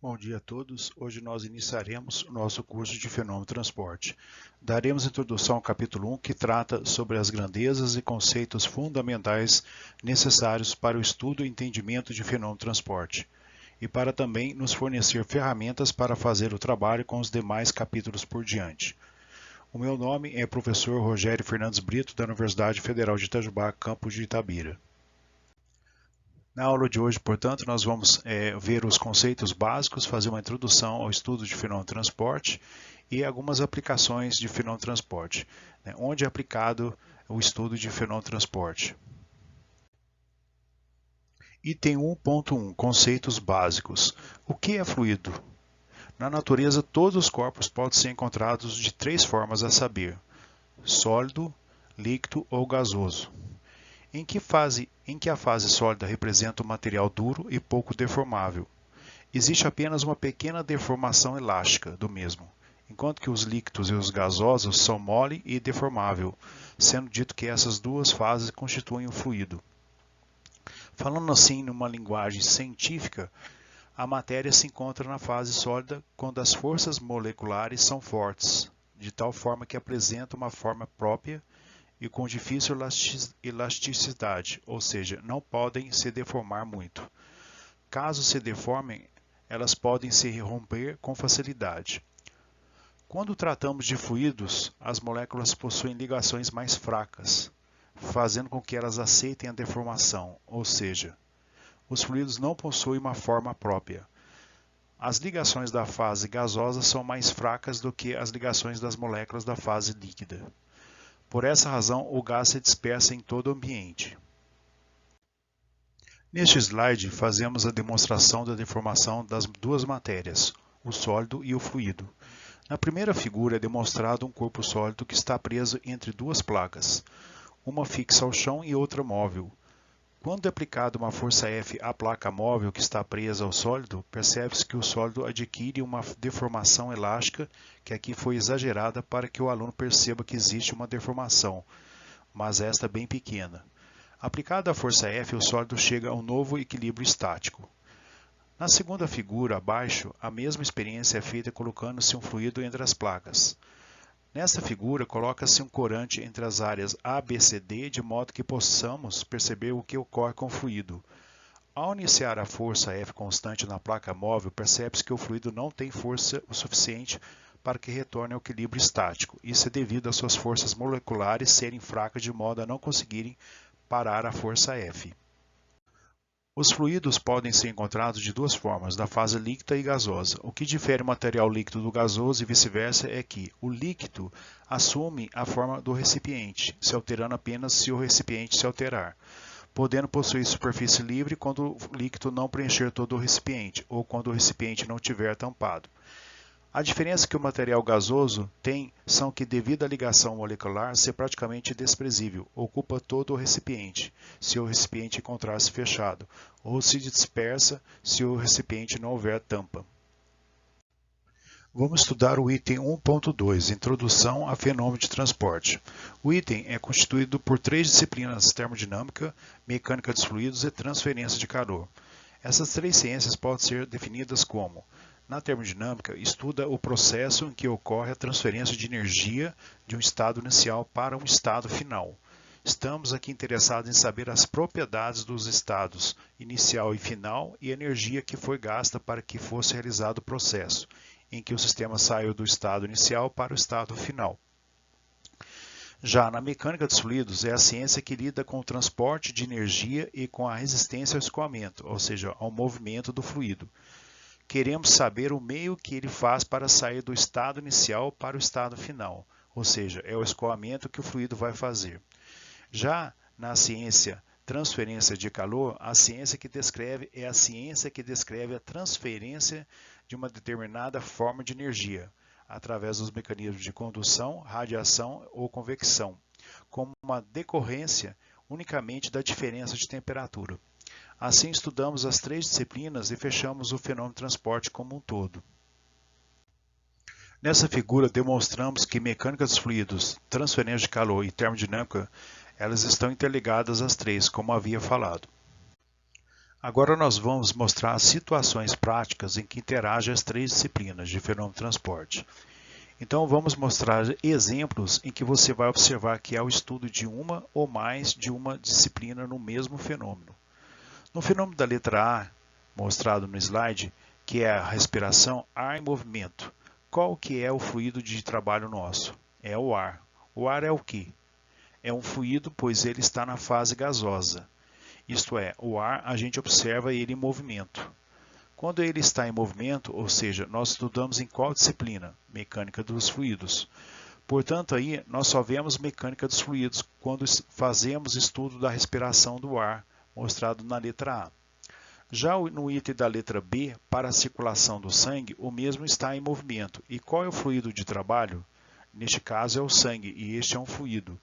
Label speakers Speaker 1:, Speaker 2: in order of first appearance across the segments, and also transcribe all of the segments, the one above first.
Speaker 1: Bom dia a todos. Hoje nós iniciaremos o nosso curso de Fenômeno Transporte. Daremos introdução ao capítulo 1, que trata sobre as grandezas e conceitos fundamentais necessários para o estudo e entendimento de fenômeno transporte, e para também nos fornecer ferramentas para fazer o trabalho com os demais capítulos por diante. O meu nome é professor Rogério Fernandes Brito, da Universidade Federal de Itajubá, campus de Itabira. Na aula de hoje, portanto, nós vamos ver os conceitos básicos, fazer uma introdução ao estudo de fenômeno transporte e algumas aplicações de fenômeno transporte, onde é aplicado o estudo de fenômeno transporte. Item 1.1, conceitos básicos. O que é fluido? Na natureza, todos os corpos podem ser encontrados de três formas, a saber: sólido, líquido ou gasoso. Em que a fase sólida representa um material duro e pouco deformável. Existe apenas uma pequena deformação elástica do mesmo, enquanto que os líquidos e os gasosos são mole e deformável, sendo dito que essas duas fases constituem o fluido. Falando assim numa linguagem científica, a matéria se encontra na fase sólida quando as forças moleculares são fortes, de tal forma que apresenta uma forma própria e com difícil elasticidade, ou seja, não podem se deformar muito. Caso se deformem, elas podem se romper com facilidade. Quando tratamos de fluidos, as moléculas possuem ligações mais fracas, fazendo com que elas aceitem a deformação, ou seja, os fluidos não possuem uma forma própria. As ligações da fase gasosa são mais fracas do que as ligações das moléculas da fase líquida. Por essa razão, o gás se dispersa em todo o ambiente. Neste slide, fazemos a demonstração da deformação das duas matérias, o sólido e o fluido. Na primeira figura é demonstrado um corpo sólido que está preso entre duas placas, uma fixa ao chão e outra móvel. Quando é aplicada uma força F à placa móvel que está presa ao sólido, percebe-se que o sólido adquire uma deformação elástica que aqui foi exagerada para que o aluno perceba que existe uma deformação, mas esta é bem pequena. Aplicada a força F, o sólido chega a um novo equilíbrio estático. Na segunda figura, abaixo, a mesma experiência é feita colocando-se um fluido entre as placas. Nesta figura, coloca-se um corante entre as áreas A, B, C, D, de modo que possamos perceber o que ocorre com o fluido. Ao iniciar a força F constante na placa móvel, percebe-se que o fluido não tem força o suficiente para que retorne ao equilíbrio estático. Isso é devido às suas forças moleculares serem fracas de modo a não conseguirem parar a força F. Os fluidos podem ser encontrados de duas formas, da fase líquida e gasosa. O que difere o material líquido do gasoso e vice-versa é que o líquido assume a forma do recipiente, se alterando apenas se o recipiente se alterar, podendo possuir superfície livre quando o líquido não preencher todo o recipiente, ou quando o recipiente não estiver tampado. A diferença que o material gasoso tem são que, devido à ligação molecular ser praticamente desprezível, ocupa todo o recipiente, se o recipiente encontrar-se fechado, ou se dispersa se o recipiente não houver tampa. Vamos estudar o item 1.2, Introdução a Fenômeno de Transporte. O item é constituído por três disciplinas: termodinâmica, mecânica dos fluidos e transferência de calor. Essas três ciências podem ser definidas como: na termodinâmica, estuda o processo em que ocorre a transferência de energia de um estado inicial para um estado final. Estamos aqui interessados em saber as propriedades dos estados inicial e final e a energia que foi gasta para que fosse realizado o processo, em que o sistema saiu do estado inicial para o estado final. Já na mecânica dos fluidos, é a ciência que lida com o transporte de energia e com a resistência ao escoamento, ou seja, ao movimento do fluido. Queremos saber o meio que ele faz para sair do estado inicial para o estado final, ou seja, é o escoamento que o fluido vai fazer. Já na ciência transferência de calor, a ciência que descreve é a ciência que descreve a transferência de uma determinada forma de energia, através dos mecanismos de condução, radiação ou convecção, como uma decorrência unicamente da diferença de temperatura. Assim, estudamos as três disciplinas e fechamos o fenômeno de transporte como um todo. Nessa figura, demonstramos que mecânica dos fluidos, transferência de calor e termodinâmica, elas estão interligadas as três, como havia falado. Agora nós vamos mostrar as situações práticas em que interagem as três disciplinas de fenômeno de transporte. Então vamos mostrar exemplos em que você vai observar que há o estudo de uma ou mais de uma disciplina no mesmo fenômeno. No fenômeno da letra A, mostrado no slide, que é a respiração, ar em movimento. Qual que é o fluido de trabalho nosso? É o ar. O ar é o quê? É um fluido, pois ele está na fase gasosa. Isto é, o ar a gente observa ele em movimento. Quando ele está em movimento, ou seja, nós estudamos em qual disciplina? Mecânica dos fluidos. Portanto, aí nós só vemos mecânica dos fluidos quando fazemos estudo da respiração do ar, mostrado na letra A. Já no item da letra B, para a circulação do sangue, o mesmo está em movimento. E qual é o fluido de trabalho? Neste caso é o sangue, e este é um fluido.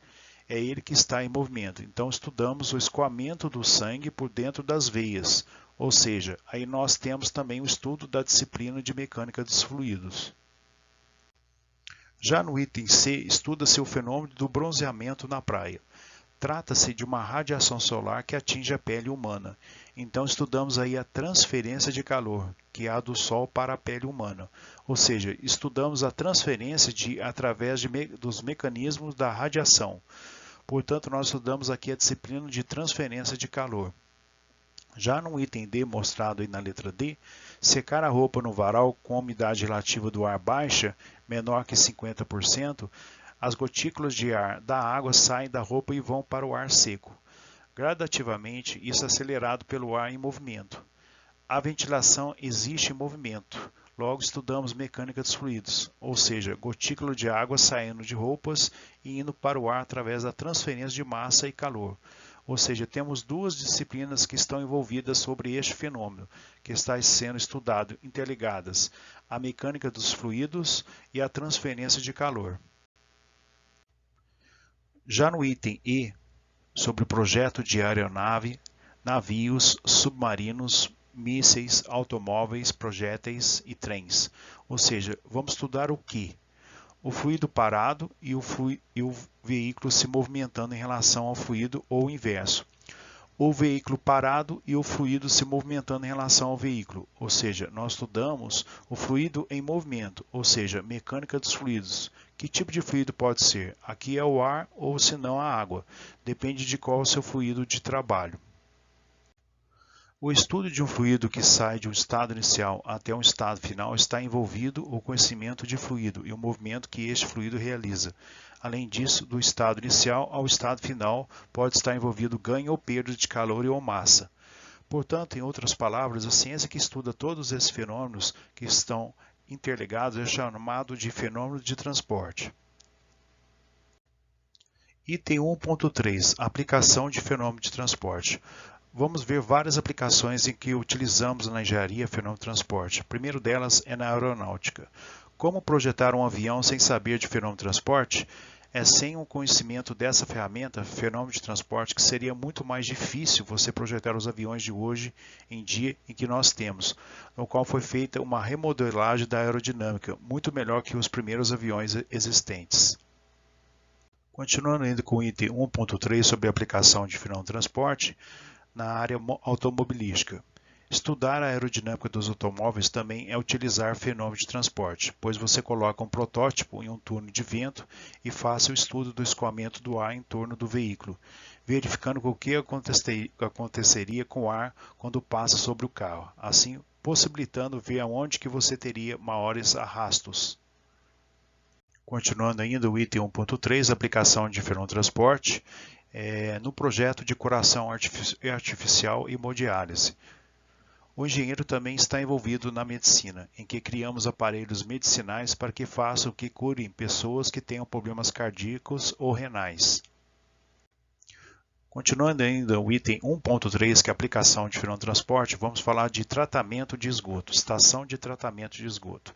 Speaker 1: É ele que está em movimento. Então estudamos o escoamento do sangue por dentro das veias, ou seja, aí nós temos também o estudo da disciplina de mecânica dos fluidos. Já no item C, estuda-se o fenômeno do bronzeamento na praia. Trata-se de uma radiação solar que atinge a pele humana. Então estudamos aí a transferência de calor, que há do Sol para a pele humana. Ou seja, estudamos a transferência através dos mecanismos da radiação. Portanto, nós estudamos aqui a disciplina de transferência de calor. Já no item D, mostrado aí na letra D, secar a roupa no varal com a umidade relativa do ar baixa, menor que 50%, as gotículas de ar da água saem da roupa e vão para o ar seco. Gradativamente, isso é acelerado pelo ar em movimento. A ventilação existe em movimento. Logo estudamos mecânica dos fluidos, ou seja, gotícula de água saindo de roupas e indo para o ar através da transferência de massa e calor. Ou seja, temos duas disciplinas que estão envolvidas sobre este fenômeno, que está sendo estudado interligadas, a mecânica dos fluidos e a transferência de calor. Já no item E, sobre o projeto de aeronave, navios, submarinos, mísseis, automóveis, projéteis e trens. Ou seja, vamos estudar o que? O fluido parado e o veículo se movimentando em relação ao fluido ou o inverso. O veículo parado e o fluido se movimentando em relação ao veículo. Ou seja, nós estudamos o fluido em movimento, ou seja, mecânica dos fluidos. Que tipo de fluido pode ser? Aqui é o ar ou se não a água. Depende de qual é o seu fluido de trabalho. O estudo de um fluido que sai de um estado inicial até um estado final está envolvido o conhecimento de fluido e o movimento que este fluido realiza. Além disso, do estado inicial ao estado final pode estar envolvido ganho ou perda de calor ou massa. Portanto, em outras palavras, a ciência que estuda todos esses fenômenos que estão interligados é chamado de fenômeno de transporte. Item 1.3 Aplicação de fenômeno de transporte. Vamos ver várias aplicações em que utilizamos na engenharia fenômeno de transporte. A primeira delas é na aeronáutica. Como projetar um avião sem saber de fenômeno de transporte? É sem um conhecimento dessa ferramenta, fenômeno de transporte, que seria muito mais difícil você projetar os aviões de hoje em dia em que nós temos, no qual foi feita uma remodelagem da aerodinâmica, muito melhor que os primeiros aviões existentes. Continuando ainda com o item 1.3 sobre a aplicação de fenômeno de transporte, na área automobilística. Estudar a aerodinâmica dos automóveis também é utilizar fenômeno de transporte, pois você coloca um protótipo em um túnel de vento e faça o estudo do escoamento do ar em torno do veículo, verificando o que aconteceria com o ar quando passa sobre o carro, assim possibilitando ver aonde que você teria maiores arrastos. Continuando ainda o item 1.3, aplicação de fenômeno de transporte, no projeto de coração artificial e hemodiálise. O engenheiro também está envolvido na medicina, em que criamos aparelhos medicinais para que façam que curem pessoas que tenham problemas cardíacos ou renais. Continuando ainda o item 1.3, que é a aplicação de fenômeno de transporte, vamos falar de tratamento de esgoto, estação de tratamento de esgoto.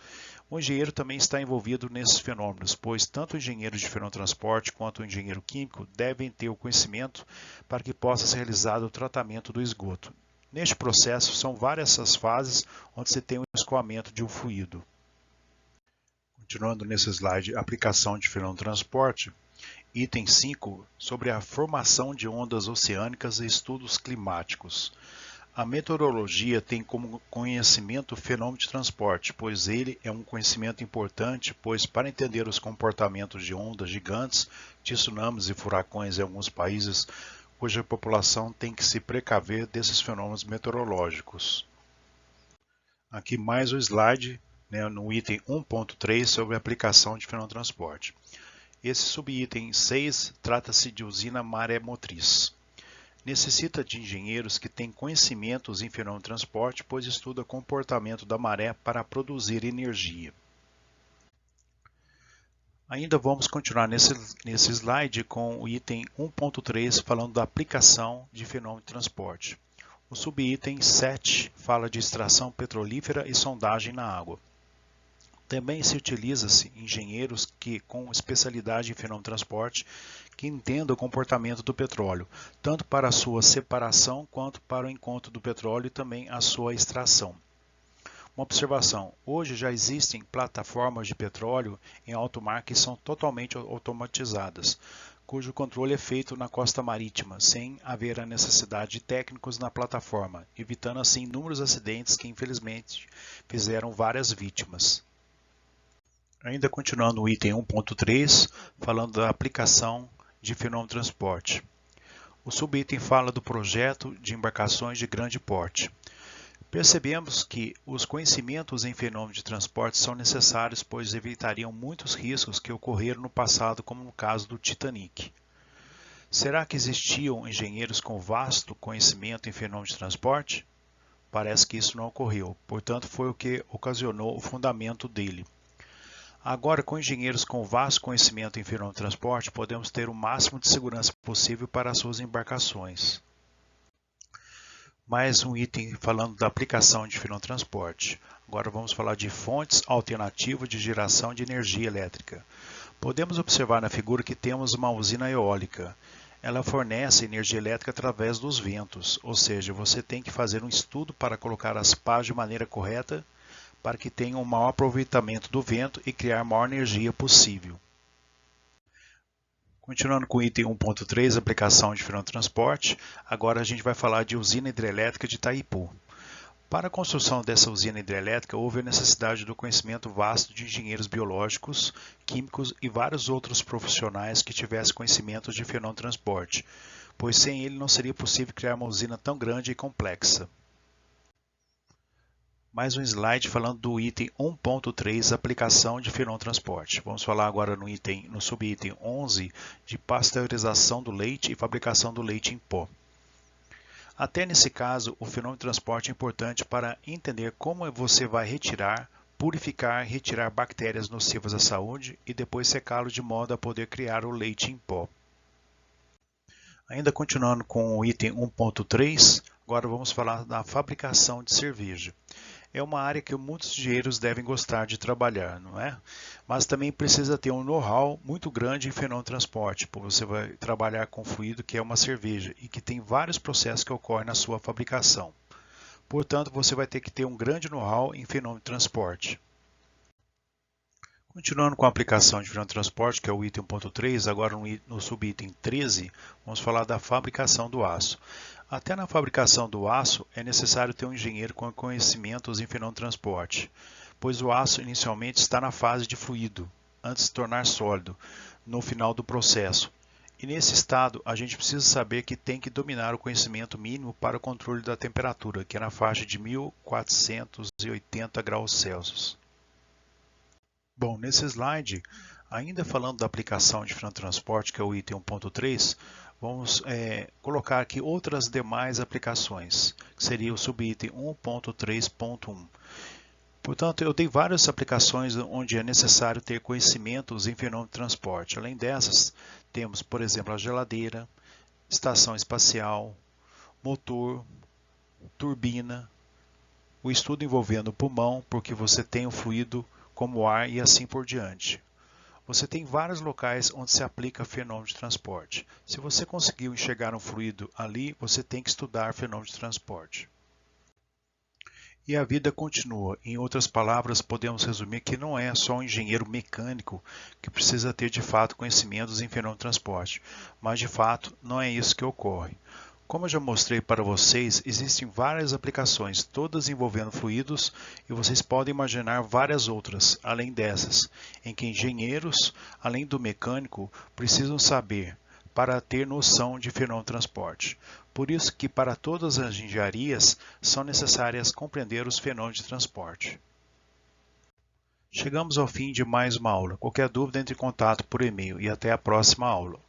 Speaker 1: O engenheiro também está envolvido nesses fenômenos, pois tanto o engenheiro de fenômeno de transporte quanto o engenheiro químico devem ter o conhecimento para que possa ser realizado o tratamento do esgoto. Neste processo, são várias as fases onde se tem o escoamento de um fluido. Continuando nesse slide, aplicação de fenômeno de transporte, item 5, sobre a formação de ondas oceânicas e estudos climáticos. A meteorologia tem como conhecimento o fenômeno de transporte, pois ele é um conhecimento importante, pois para entender os comportamentos de ondas gigantes, de tsunamis e furacões em alguns países, cuja população tem que se precaver desses fenômenos meteorológicos. Aqui mais o slide, no item 1.3 sobre a aplicação de fenômeno de transporte. Esse subitem 6 trata-se de usina maremotriz. Necessita de engenheiros que têm conhecimentos em fenômeno de transporte, pois estuda o comportamento da maré para produzir energia. Ainda vamos continuar nesse slide com o item 1.3 falando da aplicação de fenômeno de transporte. O subitem 7 fala de extração petrolífera e sondagem na água. Também se utiliza-se engenheiros que, com especialidade em fenômeno de transporte, que entendam o comportamento do petróleo, tanto para a sua separação quanto para o encontro do petróleo e também a sua extração. Uma observação: hoje já existem plataformas de petróleo em alto mar que são totalmente automatizadas, cujo controle é feito na costa marítima, sem haver a necessidade de técnicos na plataforma, evitando assim inúmeros acidentes que infelizmente fizeram várias vítimas. Ainda continuando no item 1.3, falando da aplicação de fenômeno de transporte. O subitem fala do projeto de embarcações de grande porte. Percebemos que os conhecimentos em fenômeno de transporte são necessários, pois evitariam muitos riscos que ocorreram no passado, como no caso do Titanic. Será que existiam engenheiros com vasto conhecimento em fenômeno de transporte? Parece que isso não ocorreu, portanto foi o que ocasionou o fundamento dele. Agora, com engenheiros com vasto conhecimento em fenômeno de transporte, podemos ter o máximo de segurança possível para as suas embarcações. Mais um item falando da aplicação de fenômeno de transporte. Agora vamos falar de fontes alternativas de geração de energia elétrica. Podemos observar na figura que temos uma usina eólica. Ela fornece energia elétrica através dos ventos, ou seja, você tem que fazer um estudo para colocar as pás de maneira correta, para que tenha um maior aproveitamento do vento e criar a maior energia possível. Continuando com o item 1.3, aplicação de fenômeno de transporte, agora a gente vai falar de usina hidrelétrica de Itaipu. Para a construção dessa usina hidrelétrica, houve a necessidade do conhecimento vasto de engenheiros biológicos, químicos e vários outros profissionais que tivessem conhecimento de fenômeno de transporte, pois sem ele não seria possível criar uma usina tão grande e complexa. Mais um slide falando do item 1.3, aplicação de fenômeno de transporte. Vamos falar agora no subitem 11 de pasteurização do leite e fabricação do leite em pó. Até nesse caso, o fenômeno de transporte é importante para entender como você vai retirar, purificar e retirar bactérias nocivas à saúde e depois secá-lo de modo a poder criar o leite em pó. Ainda continuando com o item 1.3, agora vamos falar da fabricação de cerveja. É uma área que muitos engenheiros devem gostar de trabalhar, não é? Mas também precisa ter um know-how muito grande em fenômeno de transporte, porque você vai trabalhar com fluido que é uma cerveja e que tem vários processos que ocorrem na sua fabricação. Portanto, você vai ter que ter um grande know-how em fenômeno de transporte. Continuando com a aplicação de fenômeno de transporte, que é o item 1.3, agora no subitem 13, vamos falar da fabricação do aço. Até na fabricação do aço é necessário ter um engenheiro com conhecimentos em fenômeno de transporte, pois o aço inicialmente está na fase de fluido, antes de se tornar sólido, no final do processo. E nesse estado, a gente precisa saber que tem que dominar o conhecimento mínimo para o controle da temperatura, que é na faixa de 1480 graus Celsius. Bom, nesse slide, ainda falando da aplicação de fenômeno de transporte, que é o item 1.3, vamos colocar aqui outras demais aplicações, que seria o subitem 1.3.1. Portanto, eu dei várias aplicações onde é necessário ter conhecimentos em fenômeno de transporte. Além dessas, temos, por exemplo, a geladeira, estação espacial, motor, turbina, o estudo envolvendo o pulmão, porque você tem o fluido como ar e assim por diante. Você tem vários locais onde se aplica fenômeno de transporte. Se você conseguiu enxergar um fluido ali, você tem que estudar fenômeno de transporte. E a vida continua. Em outras palavras, podemos resumir que não é só um engenheiro mecânico que precisa ter de fato conhecimentos em fenômeno de transporte, mas de fato não é isso que ocorre. Como eu já mostrei para vocês, existem várias aplicações, todas envolvendo fluidos, e vocês podem imaginar várias outras, além dessas, em que engenheiros, além do mecânico, precisam saber para ter noção de fenômeno de transporte. Por isso que para todas as engenharias são necessárias compreender os fenômenos de transporte. Chegamos ao fim de mais uma aula. Qualquer dúvida, entre em contato por e-mail e até a próxima aula.